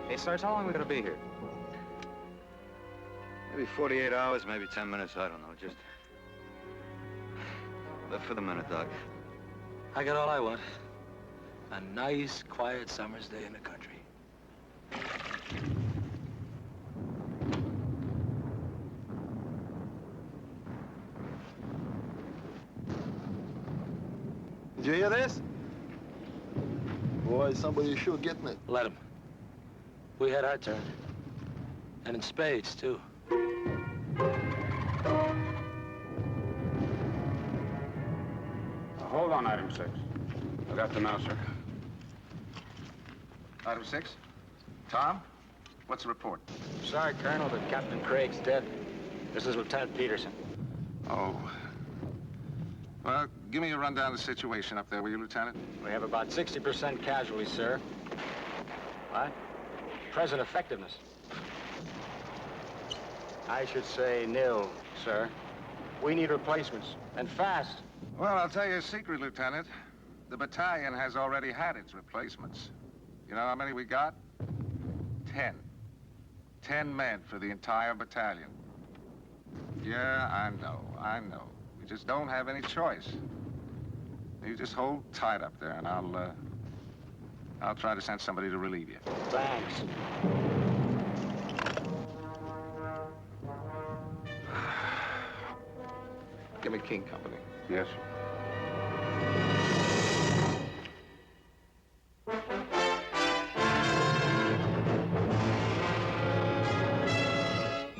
Hey, Sarge, how long are we gonna be here? Maybe 48 hours, maybe 10 minutes, I don't know. Just live for the minute, Doc. I got all I want. A nice, quiet summer's day in the country. Did you hear this? Boy, somebody's sure getting it. Let him. We had our turn. And in spades, too. Hold on, item 6. I got the now, sir. Item 6. Tom, what's the report? Sorry, Colonel, but Captain Craig's dead. This is Lieutenant Peterson. Oh. Well, give me a rundown of the situation up there, will you, Lieutenant? We have about 60% casualties, sir. What? Present effectiveness. I should say nil, sir. We need replacements, and fast. Well, I'll tell you a secret, Lieutenant. The battalion has already had its replacements. You know how many we got? 10. 10 men for the entire battalion. Yeah, I know. We just don't have any choice. You just hold tight up there, and I'll try to send somebody to relieve you. Thanks. Give me King Company. Yes.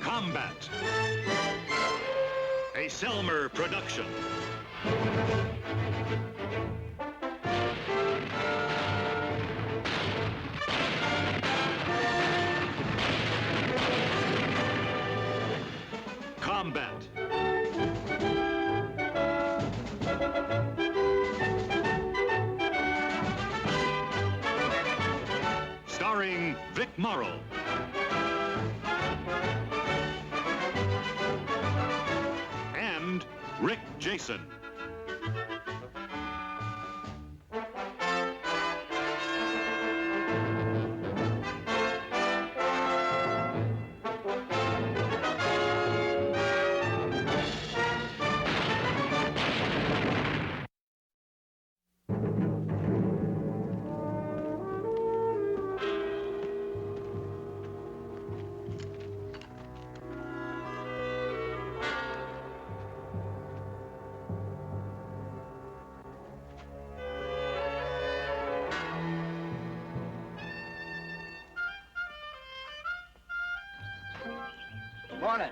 Combat. A Selmer production. Combat. Starring Vic Morrow. And Rick Jason. Morning.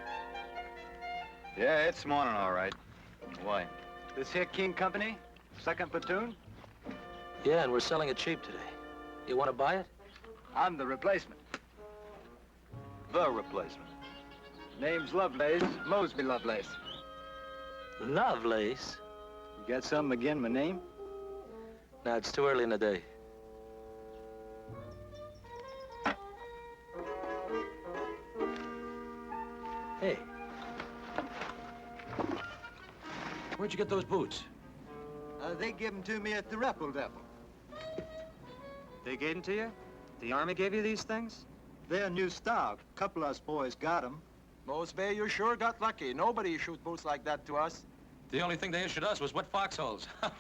Yeah, it's morning, all right. Why? This here King Company, 2nd Platoon. Yeah, and we're selling it cheap today. You want to buy it? I'm the replacement. The replacement. Name's Lovelace, Mosby Lovelace. Lovelace? You got something again, my name? No, it's too early in the day. Hey. Where'd you get those boots? They give them to me at the Rebel Devil. They gave them to you? The Army gave you these things? They're new stock. Couple of us boys got them. Mosby, you sure got lucky. Nobody issued boots like that to us. The only thing they issued us was wet foxholes. Tell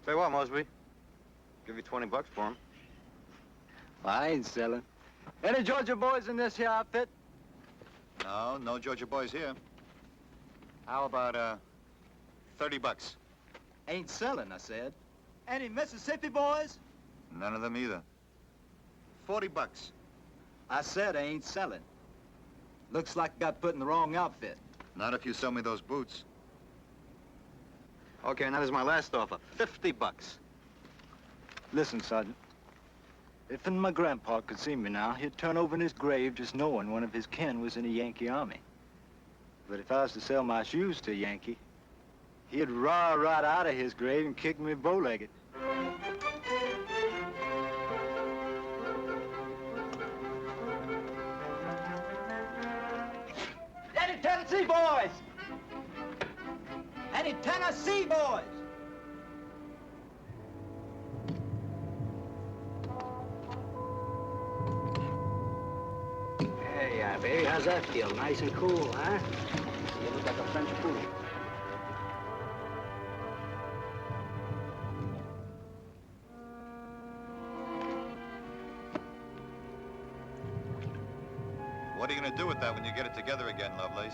you what, Mosby. Give you 20 bucks for them. I ain't selling. Any Georgia boys in this here outfit? No, no Georgia boys here. How about, 30 bucks? Ain't selling, I said. Any Mississippi boys? None of them either. 40 bucks. I said I ain't selling. Looks like I got put in the wrong outfit. Not if you sell me those boots. Okay, and that is my last offer. 50 bucks. Listen, Sergeant. If my grandpa could see me now, he'd turn over in his grave just knowing one of his kin was in the Yankee Army. But if I was to sell my shoes to a Yankee, he'd raw right out of his grave and kick me bow-legged. Any Tennessee boys? Any Tennessee boys? Yeah, baby, how's that feel? Nice and cool, huh? You look like a French pool. What are you gonna do with that when you get it together again, Lovelace?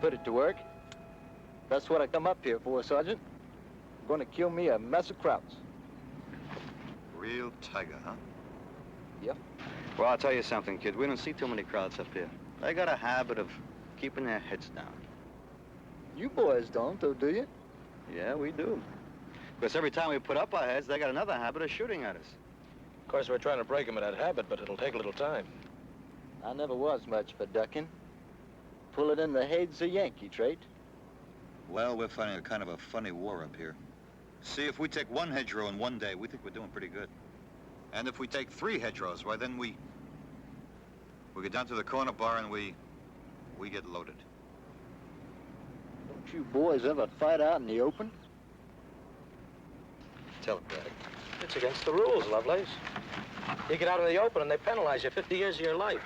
Put it to work. That's what I come up here for, Sergeant. I'm gonna kill me a mess of krauts. Real tiger, huh? Yep. Well, I'll tell you something, kid. We don't see too many crowds up here. They got a habit of keeping their heads down. You boys don't, though, do you? Yeah, we do. Because every time we put up our heads, they got another habit of shooting at us. Of course, we're trying to break them of that habit, but it'll take a little time. I never was much for ducking. Pull it in the head's a Yankee trait. Well, we're fighting a kind of a funny war up here. See, if we take one hedgerow in one day, we think we're doing pretty good. And if we take 3 hedgerows, why, then we get down to the corner bar and we get loaded. Don't you boys ever fight out in the open? Tell him, Bragg. It's against the rules, Lovelace. You get out in the open and they penalize you 50 years of your life.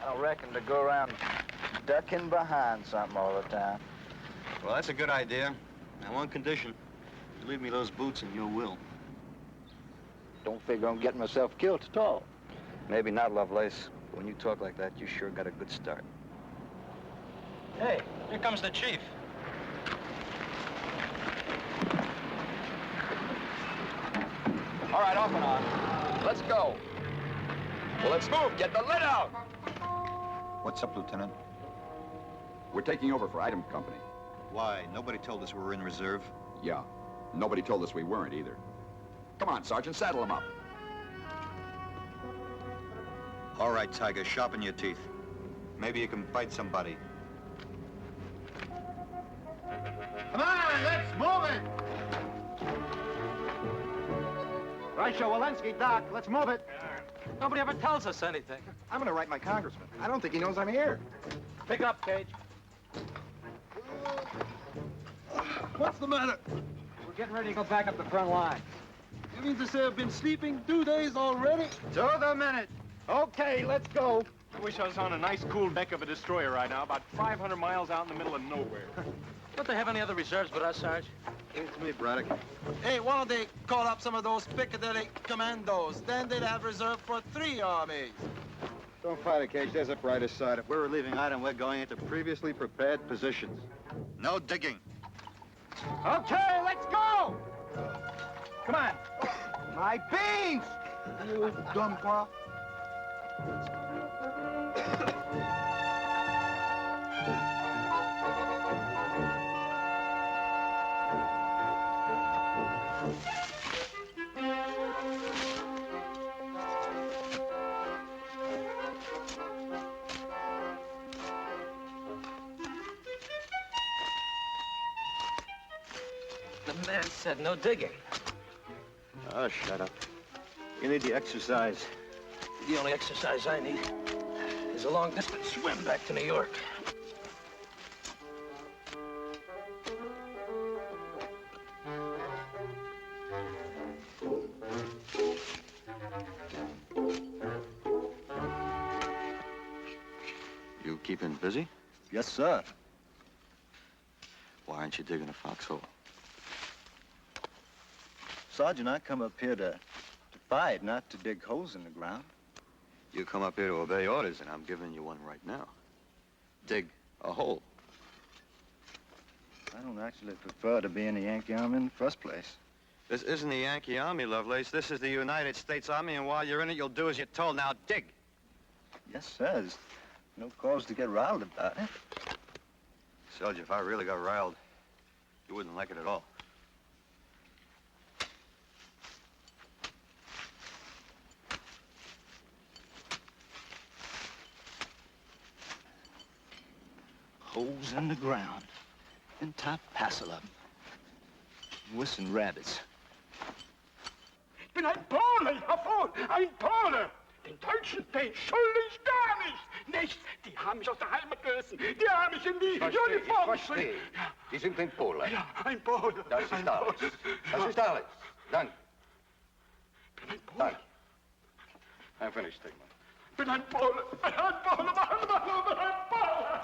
I don't reckon to go around ducking behind something all the time. Well, that's a good idea. On one condition. You leave me those boots and your will. Don't figure on getting myself killed at all. Maybe not, Lovelace. But when you talk like that, you sure got a good start. Hey, here comes the chief. All right, off and on. Let's go. Well, let's move. Get the lid out. What's up, Lieutenant? We're taking over for Item Company. Why? Nobody told us we were in reserve. Yeah. Nobody told us we weren't either. Come on, Sergeant, saddle him up. All right, Tiger, sharpen your teeth. Maybe you can bite somebody. Come on, let's move it! Right, Walensky, Doc. Let's move it. Nobody ever tells us anything. I'm gonna write my congressman. I don't think he knows I'm here. Pick up, Cage. What's the matter? We're getting ready to go back up the front line. You mean to say I've been sleeping 2 days already? To the minute. Okay, let's go. I wish I was on a nice, cool deck of a destroyer right now, about 500 miles out in the middle of nowhere. Don't they have any other reserves but us, Sarge? Give it to me, Braddock. Hey, why don't they call up some of those Piccadilly commandos? Then they'd have reserve for 3 armies. Don't fight it, Cage. There's a brighter side. If we're relieving item, we're going into previously prepared positions. No digging. Okay, let's go! Come on. My beans! You dumb crop. The man said no digging. Oh, shut up. You need the exercise. The only exercise I need is a long-distance swim back to New York. You keeping busy? Yes, sir. Why aren't you digging a foxhole? Sergeant, I come up here to fight, not to dig holes in the ground. You come up here to obey orders, and I'm giving you one right now. Dig a hole. I don't actually prefer to be in the Yankee Army in the first place. This isn't the Yankee Army, Lovelace. This is the United States Army, and while you're in it, you'll do as you're told. Now, dig. Yes, sir. There's no cause to get riled about it. Soldier, if I really got riled, you wouldn't like it at all. Holes in the ground. And top passel of them. Wissing rabbits. Ich bin ein Pole, jawohl, ein Pole. Den Deutschen, den schulde ich gar nicht. Nichts. Die haben mich aus der Heimat gerissen. Die haben mich in die Uniform Verstehe. Sie sind ein Pole. Ja, ein Pole. Das ist alles. Das ist alles. Danke. Ich bin ein Pole. Danke. I'm finished, Stigma. bin ein Pole. Ein Pole, ein Pole.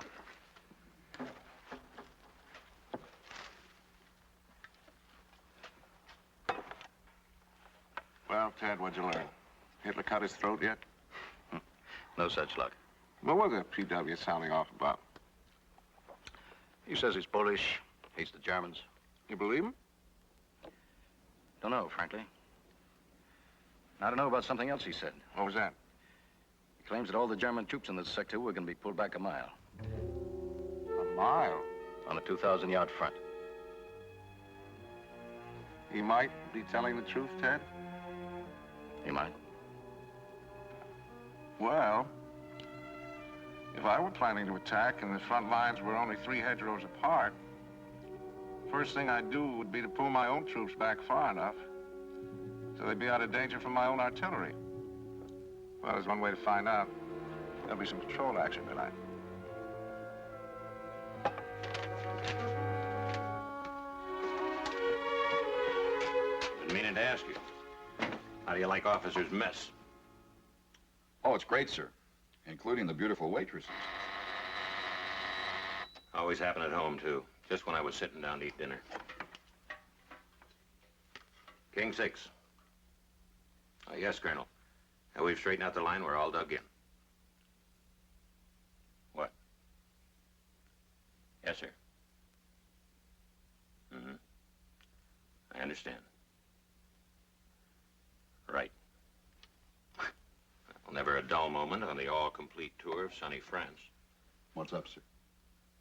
Well, Ted, what'd you learn? Hitler cut his throat yet? No such luck. What was that PW sounding off about? He says he's Polish, hates the Germans. You believe him? Don't know, frankly. I don't know about something else he said. What was that? He claims that all the German troops in this sector were going to be pulled back a mile. A mile? On a 2,000-yard front. He might be telling the truth, Ted? He might. Well, if I were planning to attack and the front lines were only 3 hedgerows apart, first thing I'd do would be to pull my own troops back far enough so they'd be out of danger from my own artillery. Well, there's one way to find out. There'll be some patrol action tonight. Been meaning to ask you. How do you like officers' mess? Oh, it's great, sir. Including the beautiful waitresses. Always happened at home, too. Just when I was sitting down to eat dinner. King 6. Yes, Colonel. We've straightened out the line. We're all dug in. What? Yes, sir. Mm-hmm. I understand. Right. Well, never a dull moment on the all-complete tour of sunny France. What's up, sir?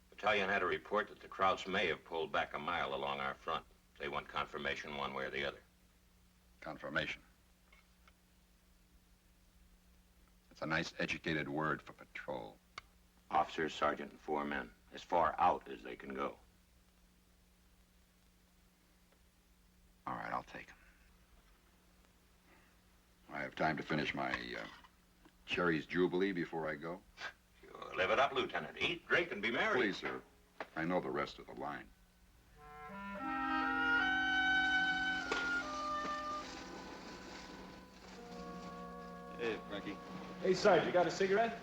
Battalion had a report that the Krauts may have pulled back a mile along our front. They want confirmation one way or the other. Confirmation. That's a nice educated word for patrol. Officer, sergeant, and 4 men. As far out as they can go. All right, I'll take them. I have time to finish my Cherry's Jubilee before I go? Sure. Live it up, Lieutenant. Eat, drink, and be merry. Please, sir. I know the rest of the line. Hey, Frankie. Hey, Sarge, you got a cigarette?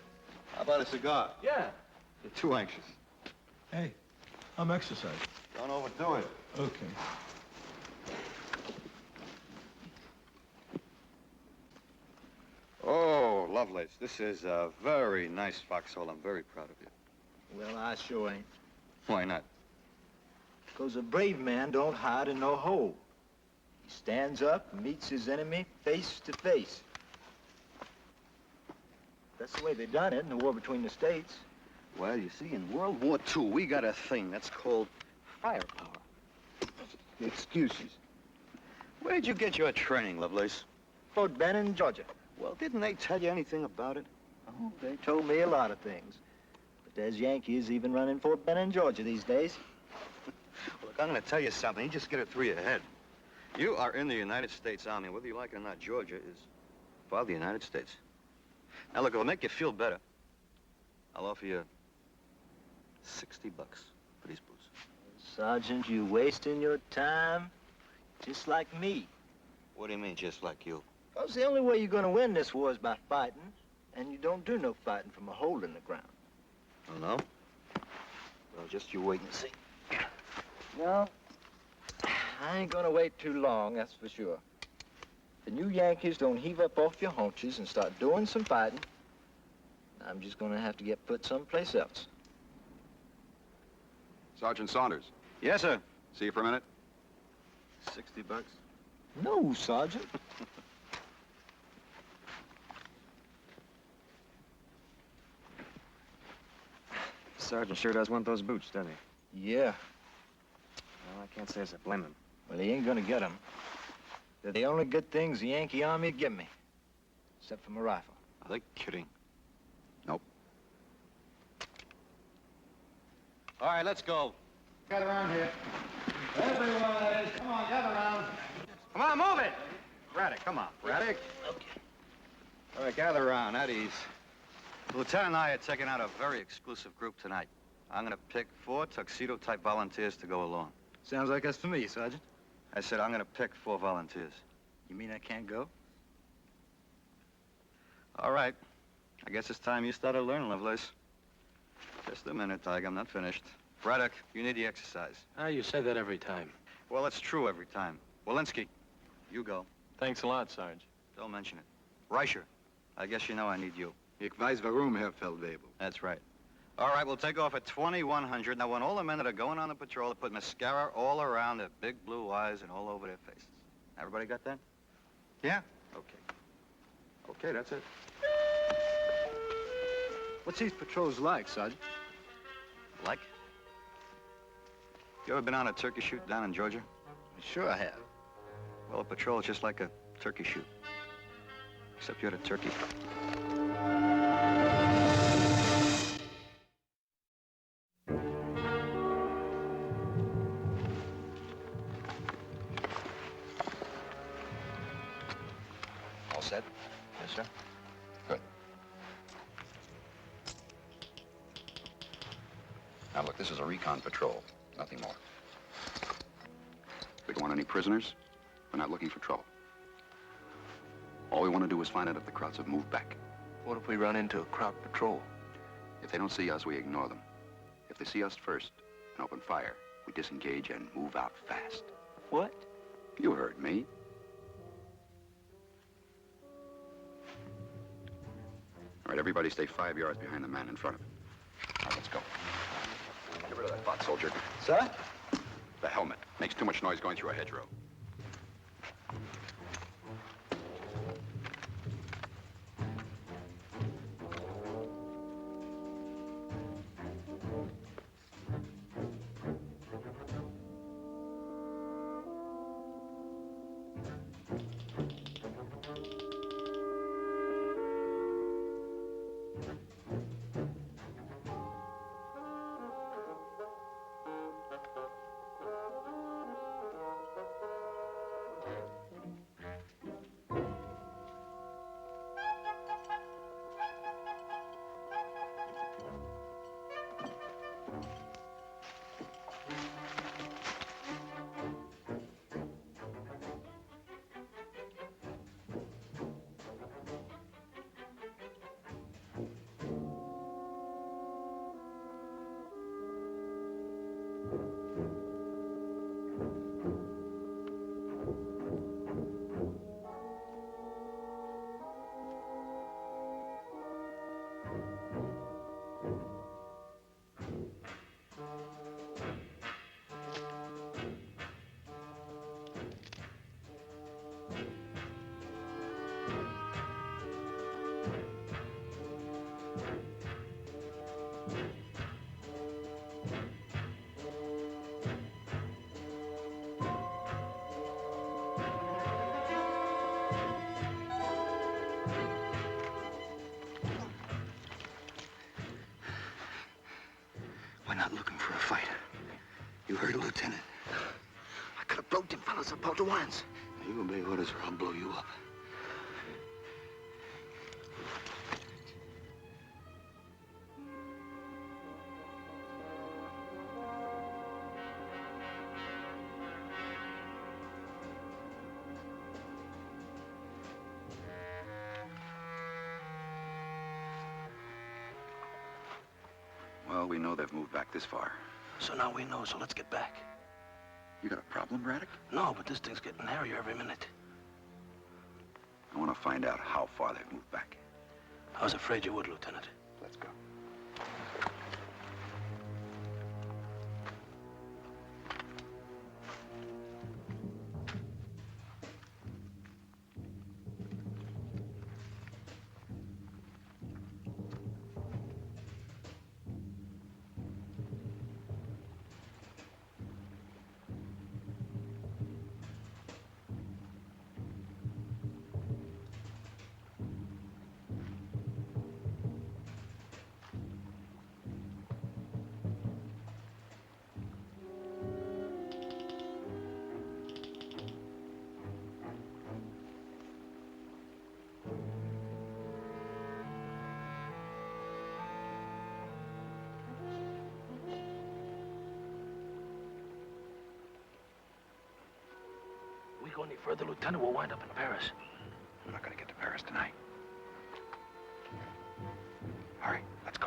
How about a cigar? Yeah. You're too anxious. Hey, I'm exercising. Don't overdo it. Okay. Oh, Lovelace, this is a very nice foxhole. I'm very proud of you. Well, I sure ain't. Why not? Because a brave man don't hide in no hole. He stands up and meets his enemy face to face. That's the way they done it in the war between the states. Well, you see, in World War II, we got a thing that's called firepower. Excuses. Where'd you get your training, Lovelace? Fort Benning, Georgia. Well, didn't they tell you anything about it? Oh, they told me a lot of things. But there's Yankees even running Fort Benning, Georgia these days. Look, I'm going to tell you something. You just get it through your head. You are in the United States Army. Whether you like it or not, Georgia is for the United States. Now, look, it'll make you feel better. I'll offer you $60 for these boots. Sergeant, you wasting your time just like me. What do you mean, just like you? Because the only way you're going to win this war is by fighting, and you don't do no fighting from a hole in the ground. Oh, no? Well, just you wait and see. Well, I ain't going to wait too long, that's for sure. If the new Yankees don't heave up off your haunches and start doing some fighting, I'm just going to have to get put someplace else. Sergeant Saunders. Yes, sir. See you for a minute? $60? No, Sergeant. Sergeant sure does want those boots, doesn't he? Yeah. Well, I can't say as I blame him. Well, he ain't gonna get them. They're the only good things the Yankee Army would give me. Except for my rifle. Are they kidding? Nope. All right, let's go. Get around here. Everyone, that is, come on, get around. Come on, move it! Braddock, come on. Braddock. Okay. All right, gather around, at ease. The lieutenant and I are taking out a very exclusive group tonight. I'm gonna pick 4 tuxedo-type volunteers to go along. Sounds like that's for me, Sergeant. I said I'm gonna pick 4 volunteers. You mean I can't go? All right. I guess it's time you started learning, Lovelace. Just a minute, Tig. I'm not finished. Braddock, you need the exercise. Ah, you say that every time. Well, it's true every time. Walensky, you go. Thanks a lot, Sarge. Don't mention it. Reicher, I guess you know I need you. Ich weiß warum, Herr Feldwebel. That's right. All right, we'll take off at 2100. Now, when all the men that are going on the patrol are put mascara all around their big blue eyes and all over their faces. Everybody got that? Yeah. Okay. Okay, that's it. What's these patrols like, Sergeant? Like? You ever been on a turkey shoot down in Georgia? Sure I have. Well, a patrol is just like a turkey shoot. Except you're the turkey. All set? Yes, sir. Good. Now, look, this is a recon patrol. Nothing more. We don't want any prisoners. We're not looking for trouble. All we want to do is find out if the Krauts have moved back. What if we run into a Kraut patrol? If they don't see us, we ignore them. If they see us first and open fire, we disengage and move out fast. What? You heard me. All right, everybody stay 5 yards behind the man in front of him. All right, let's go. Get rid of that bot, soldier. Sir? The helmet. Makes too much noise going through a hedgerow. We're not looking for a fight. You heard, Lieutenant? I could have broke them fellas up at once. You obey orders or I'll blow you up. Well, we know they've moved back this far. So now we know, so let's get back. You got a problem, Braddock? No, but this thing's getting hairier every minute. I want to find out how far they've moved back. I was afraid you would, Lieutenant. Let's go. We go any further, Lieutenant, we'll wind up in Paris. We're not going to get to Paris tonight. Hurry, let's go.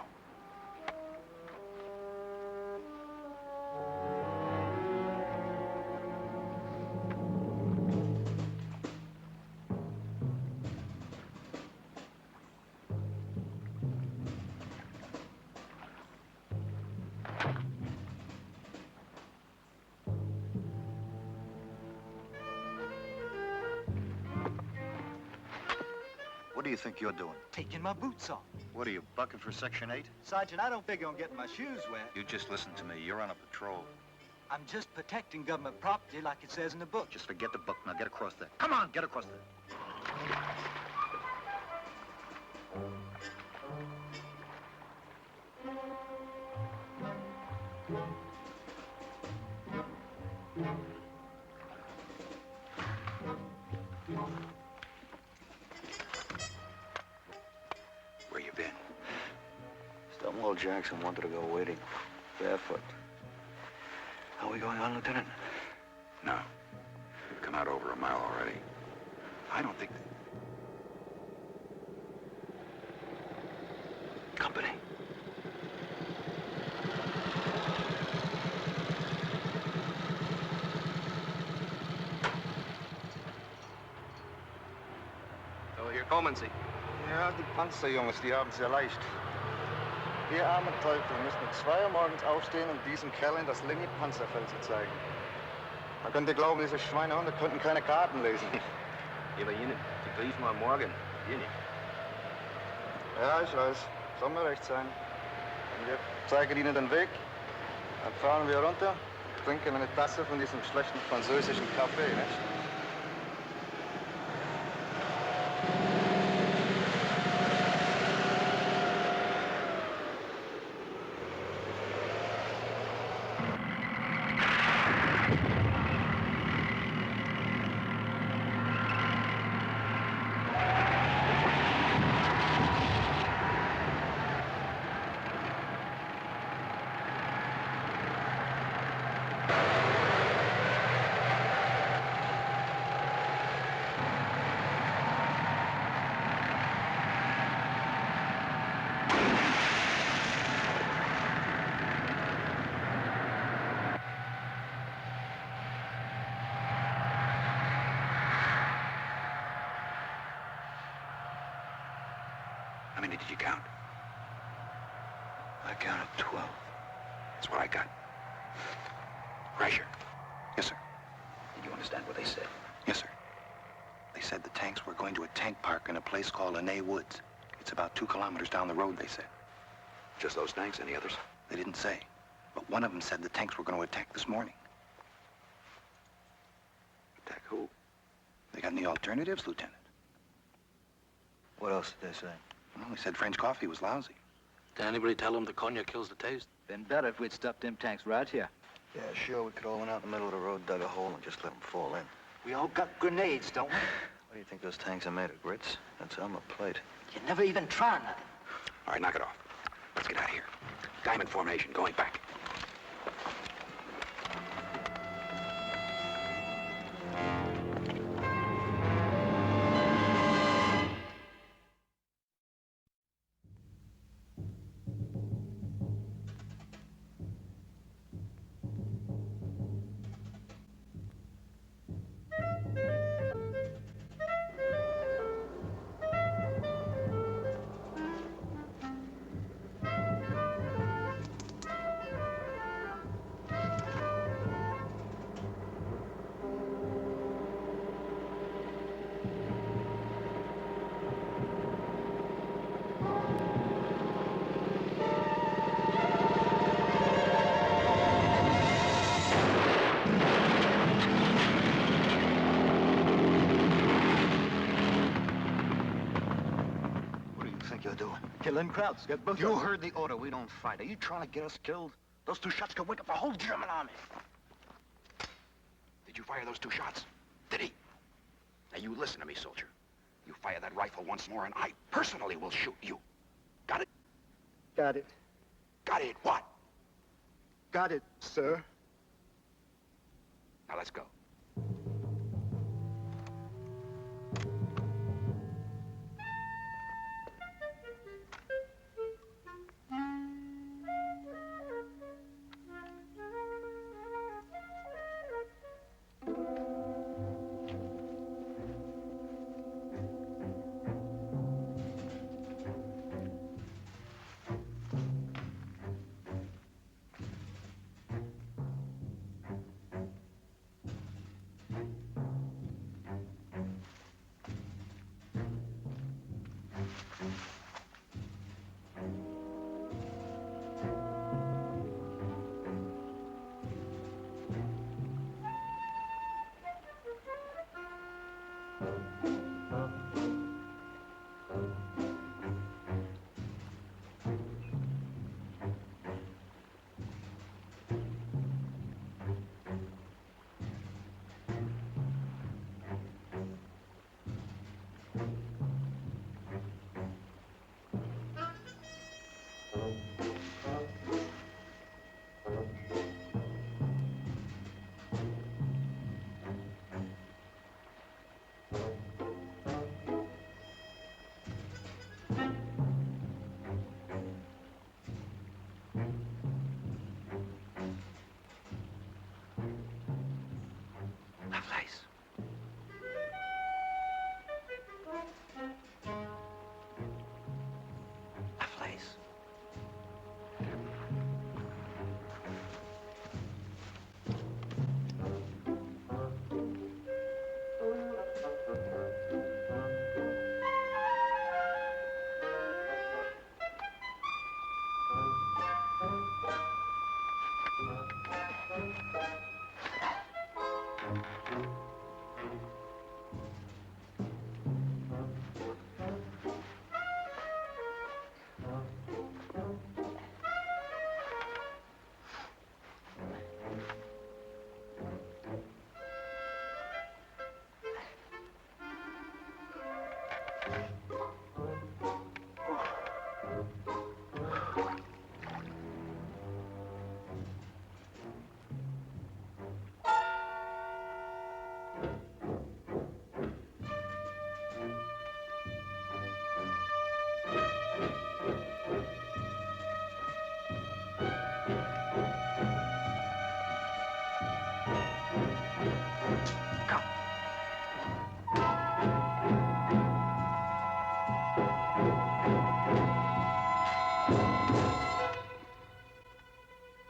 What do you think you're doing? Taking my boots off. What are you, bucking for Section 8? Sergeant, I don't figure on getting my shoes wet. You just listen to me. You're on a patrol. I'm just protecting government property like it says in the book. Just forget the book. Now get across there. Come on, get across there. Where you been? Stonewall Jackson wanted to go waiting, barefoot. Are we going on, Lieutenant? No. We've come out over a mile already. I don't think Company. So, hier kommen Sie. Ja, die Panzerjungs, die haben es ja leicht. Wir armen Teufel müssen um 2 Uhr morgens aufstehen, um diesen Kerlen das Limit-Panzerfeld zu zeigen. Man könnte glauben, diese Schweinehunde könnten keine Karten lesen. Aber Ihnen, die Briefen am Morgen, wir nicht. Ja, ich weiß. Soll mir recht sein. Und wir zeigen Ihnen den Weg. Dann fahren wir runter, trinken eine Tasse von diesem schlechten französischen Kaffee, nicht? How many did you count? I counted 12. That's what I got. Rasher. Yes, sir. Did you understand what they said? Yes, sir. They said the tanks were going to a tank park in a place called Lanay Woods. It's about 2 kilometers down the road, they said. Just those tanks? Any others? They didn't say. But one of them said the tanks were going to attack this morning. Attack who? They got any alternatives, Lieutenant? What else did they say? Well, they said French coffee was lousy. Did anybody tell them the cognac kills the taste? Been better if we'd stuffed them tanks right here. Yeah, sure. We could all went out in the middle of the road, dug a hole, and just let them fall in. We all got grenades, don't we? What do you think those tanks are made of? Grits? That's armor plate. You never even try nothing. All right, knock it off. Let's get out of here. Diamond formation, going back. Killing crowds. Got both. You heard the order. We don't fight. Are you trying to get us killed? Those 2 shots could wake up the whole German army. Did you fire those 2 shots? Did he? Now, you listen to me, soldier. You fire that rifle once more, and I personally will shoot you. Got it? Got it. Got it what? Got it, sir. Now, let's go.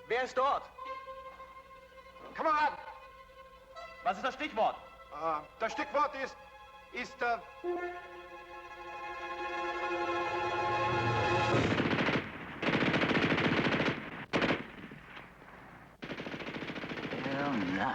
Wer ist dort? Kamerad! Was ist das Stichwort? Das Stichwort ist... Hell no.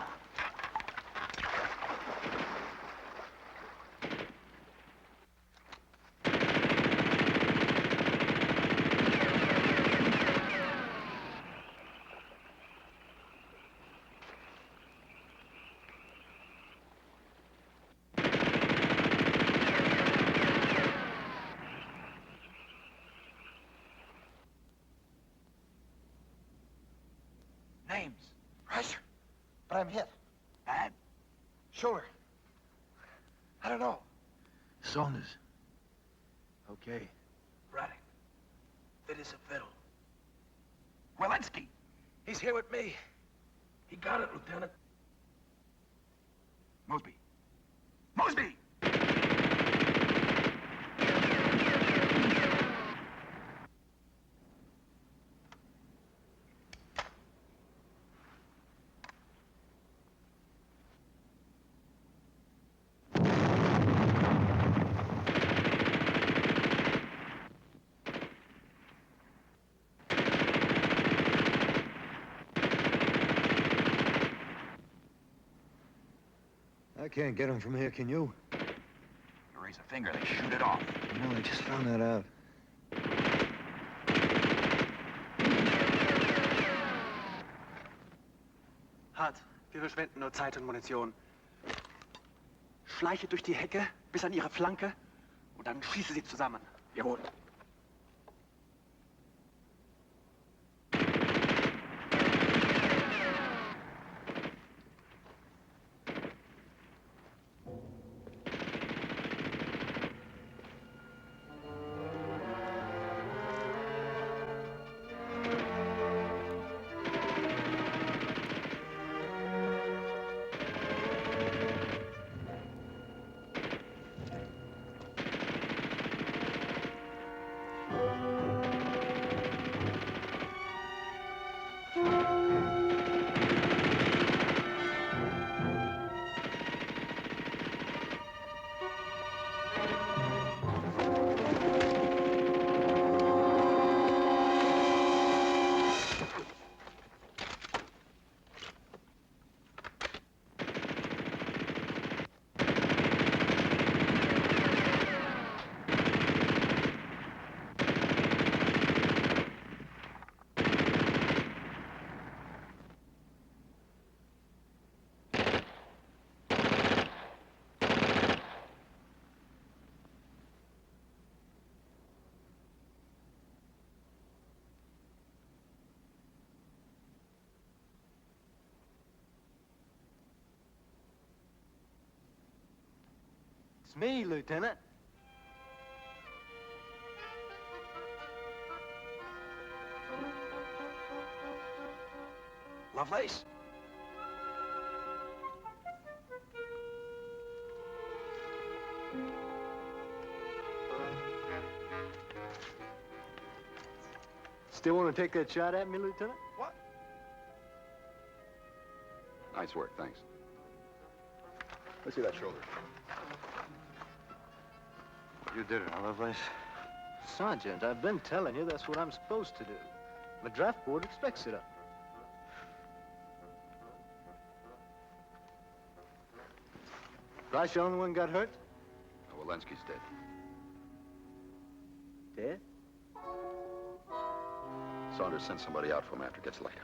Names. Right, sir. But I'm hit. Bad? Shoulder. I don't know. Saunders. Okay. Braddock. It is a fiddle. Walensky. He's here with me. He got it, Lieutenant. Mosby. Mosby! I can't get him from here, can you? You raise a finger, they shoot it off. No, I just found that out. Hart, wir verschwenden nur Zeit und Munition. Schleiche durch die Hecke bis an ihre Flanke und dann schieße sie zusammen. Jawohl. It's me, Lieutenant. Lovelace? Still want to take that shot at me, Lieutenant? What? Nice work, thanks. Let's see that shoulder. You did it, huh, Lovelace? Sergeant, I've been telling you that's what I'm supposed to do. My draft board expects it of me. Bryce, the only one got hurt? Oh, Walensky's dead. Dead? Saunders sent somebody out for him after it gets light.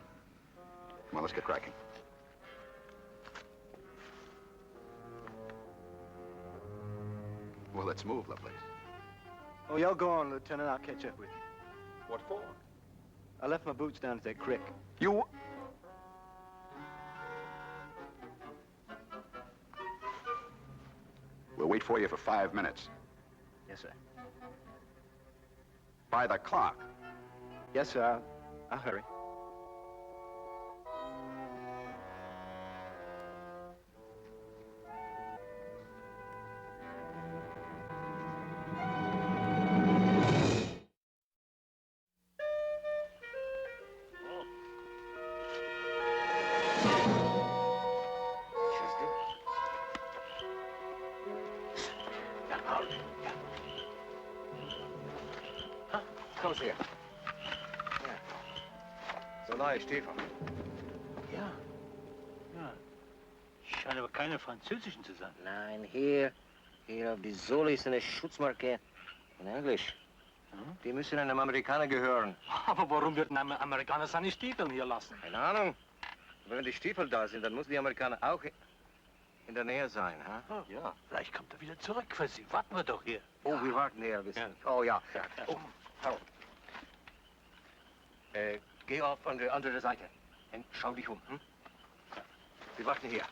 Come on, let's get cracking. Well, let's move, Lovelace. Oh, y'all go on, Lieutenant. I'll catch up with you. What for? I left my boots down at that creek. You... We'll wait for you for 5 minutes. Yes, sir. By the clock. Yes, sir. I'll hurry. Komm's her. Ja. So nahe Stiefel. Ja. Ja. Scheint aber keine französischen zu sein. Nein, hier auf die Sohle ist eine Schutzmarke in Englisch. Die müssen einem Amerikaner gehören. Aber warum wird ein Amerikaner seine Stiefel hier lassen? Keine Ahnung. Aber wenn die Stiefel da sind, dann müssen die Amerikaner auch in der Nähe sein, ha? Oh, ja. Vielleicht kommt er wieder zurück für Sie. Warten wir doch hier. Oh, wir warten hier ein bisschen. Oh, ja. Oh, hallo. Geh auf an die andere Seite und schau dich um. Hm? Wir warten hier.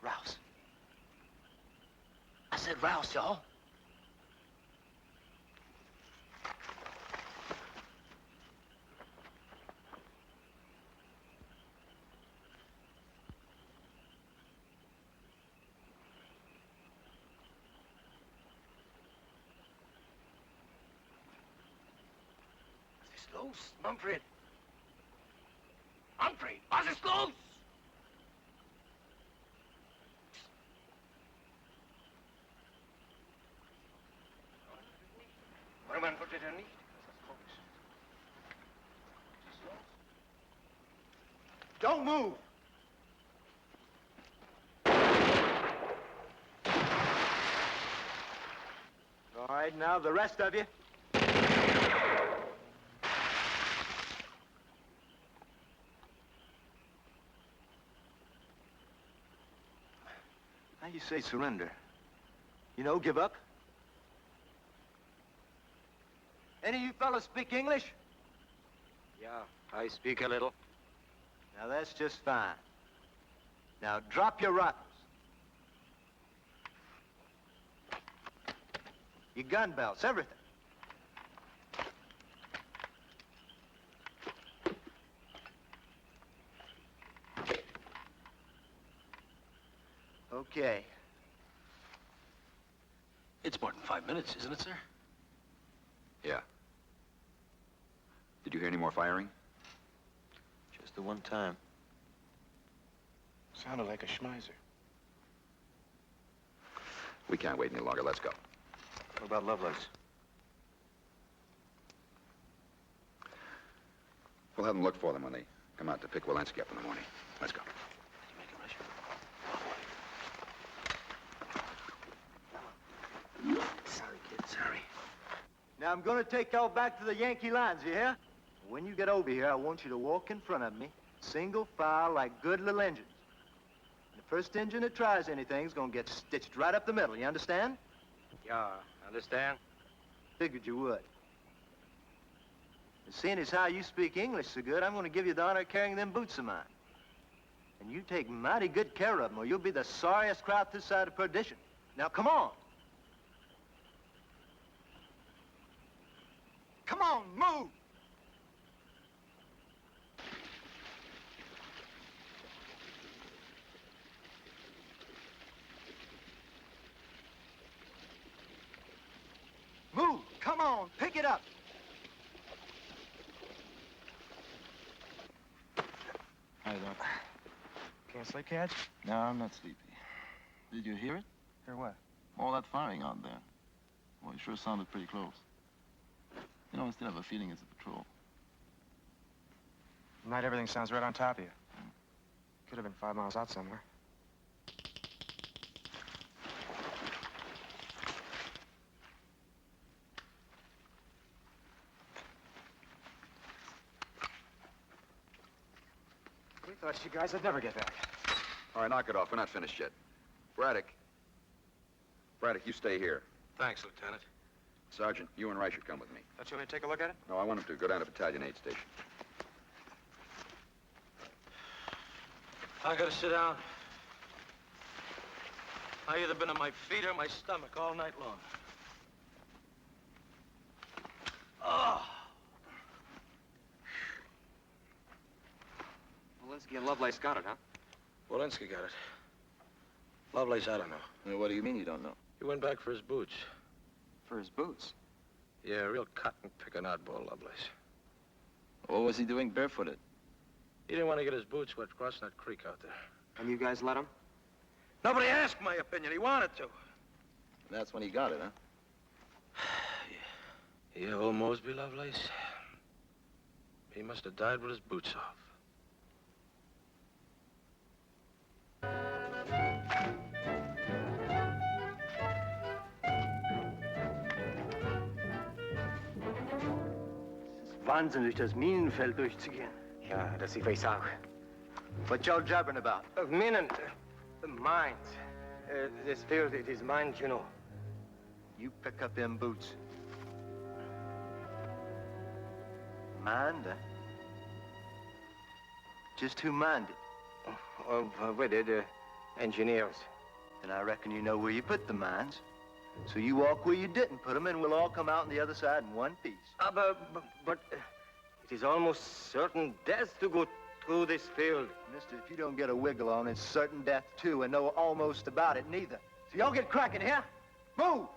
Rouse. I said rouse, y'all. Was ist los, Manfred? Manfred, was ist los? Warum antwortet er nicht? Don't move! All right, now the rest of you. How you say surrender? You know, give up? Any of you fellas speak English? Yeah, I speak a little. Now, that's just fine. Now, drop your rifles. Your gun belts, everything. Okay. It's more than 5 minutes, isn't it, sir? Yeah. Did you hear any more firing? Just the one time. Sounded like a schmizer. We can't wait any longer. Let's go. What about Lovelace? We'll have them look for them when they come out to pick Walensky up in the morning. Let's go. Sorry, kid, sorry. Now, I'm gonna take y'all back to the Yankee lines, you hear? When you get over here, I want you to walk in front of me, single file like good little engines. The first engine that tries anything's gonna get stitched right up the middle, you understand? Yeah, understand? Figured you would. And seeing as how you speak English so good, I'm gonna give you the honor of carrying them boots of mine. And you take mighty good care of them, or you'll be the sorriest crowd this side of perdition. Now, come on. Come on, move! Move! Come on, pick it up! How you doing? Can't sleep, Cadge? No, I'm not sleepy. Did you hear it? Hear what? All that firing out there. Well, it sure sounded pretty close. You know, I still have a feeling it's a patrol. Tonight, everything sounds right on top of you. Could have been 5 miles out somewhere. We thought you guys would never get back. All right, knock it off. We're not finished yet. Braddock. Braddock, you stay here. Thanks, Lieutenant. Sergeant, you and Rice should come with me. Don't you want me to take a look at it? No, I want him to go down to Battalion 8 station. I gotta sit down. I either been on my feet or my stomach all night long. Oh. Walensky and Lovelace got it, huh? Walensky got it. Lovelace, I don't know. What do you mean you don't know? He went back for his boots. For his boots? Yeah, real cotton-picking oddball, Lovelace. What was he doing barefooted? He didn't want to get his boots wet crossing that creek out there. And you guys let him? Nobody asked my opinion. He wanted to. That's when he got it, huh? Yeah, old Mosby, Lovelace. He must have died with his boots off. Wahnsinn, durch das Minenfeld durchzugehen. Ja, das ich weiß auch. What y'all jabbering about? Minen, mines. This field, it is mine, you know. You pick up them boots. Mind, huh? Just who minded? With the engineers. And I reckon you know where you put the mines. So you walk where you didn't put them, and we'll all come out on the other side in one piece. But it is almost certain death to go through this field. Mister, if you don't get a wiggle on, it's certain death, too, and no almost about it, neither. So y'all get cracking, here? Move!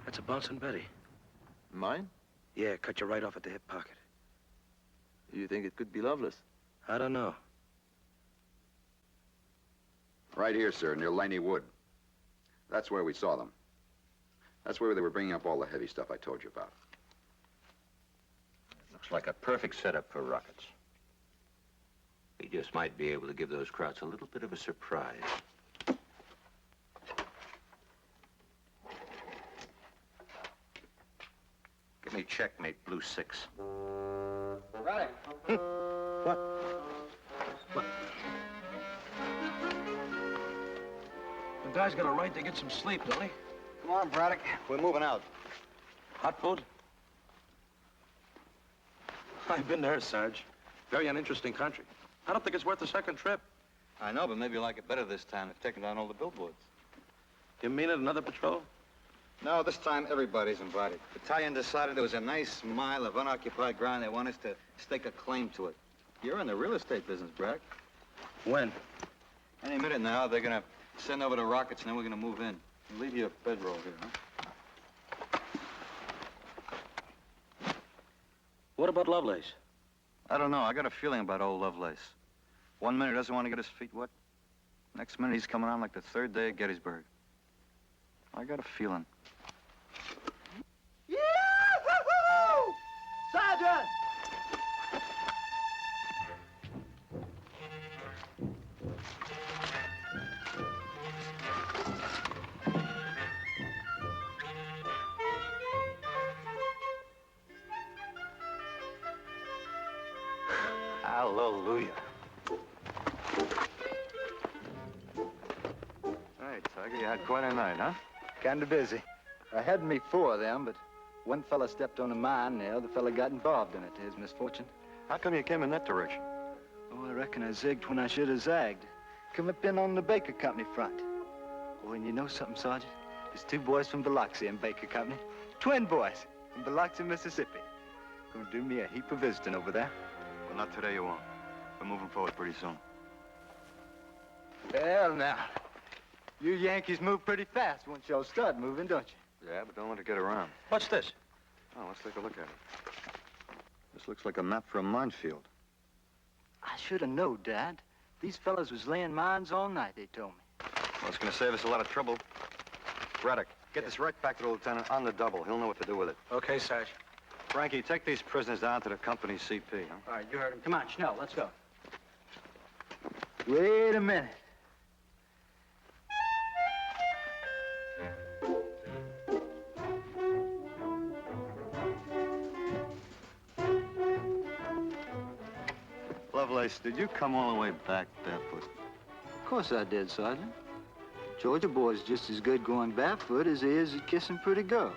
That's a bouncing Betty. Mine? Yeah, cut you right off at the hip pocket. You think it could be Lovelace? I don't know. Right here, sir, near Laney Wood. That's where we saw them. That's where they were bringing up all the heavy stuff I told you about. Looks like a perfect setup for rockets. We just might be able to give those Krauts a little bit of a surprise. Give me checkmate, blue 6. Right. What? The guy's got a right to get some sleep, don't he? Come on, Braddock. We're moving out. Hot food? I've been there, Sarge. Very uninteresting country. I don't think it's worth the second trip. I know, but maybe you like it better this time. They've taken down all the billboards. You mean it, another patrol? No, this time everybody's invited. Battalion decided there was a nice mile of unoccupied ground. They want us to stake a claim to it. You're in the real estate business, Braddock. When? Any minute now, they're gonna send over the rockets, and then we're gonna move in. We'll leave you a bedroll here, huh? What about Lovelace? I don't know. I got a feeling about old Lovelace. 1 minute he doesn't want to get his feet wet. Next minute he's coming on like the third day at Gettysburg. I got a feeling. Yee-hoo-hoo! Sergeant! Hallelujah. Hey, Tiger, you had quite a night, huh? Kinda busy. I had me 4 of them, but one fella stepped on a mine, and the other fella got involved in it, to his misfortune. How come you came in that direction? Oh, I reckon I zigged when I should have zagged. Come up in on the Baker Company front. Oh, and you know something, Sergeant? There's 2 boys from Biloxi in Baker Company. Twin boys from Biloxi, Mississippi. Gonna do me a heap of visiting over there. Well, not today, you won't. We're moving forward pretty soon. Well, now, you Yankees move pretty fast once y'all start moving, don't you? Yeah, but don't let it get around. What's this? Oh, let's take a look at it. This looks like a map for a minefield. I should have known, Dad. These fellas was laying mines all night, they told me. Well, it's gonna save us a lot of trouble. Braddock, get this right back to the lieutenant on the double. He'll know what to do with it. Okay, Sarge. Frankie, take these prisoners down to the company CP, huh? All right, you heard him. Come on, Schnell, let's go. Wait a minute. Lovelace, did you come all the way back barefoot? Of course I did, Sergeant. Georgia boy's just as good going barefoot as he is at kissing pretty girls.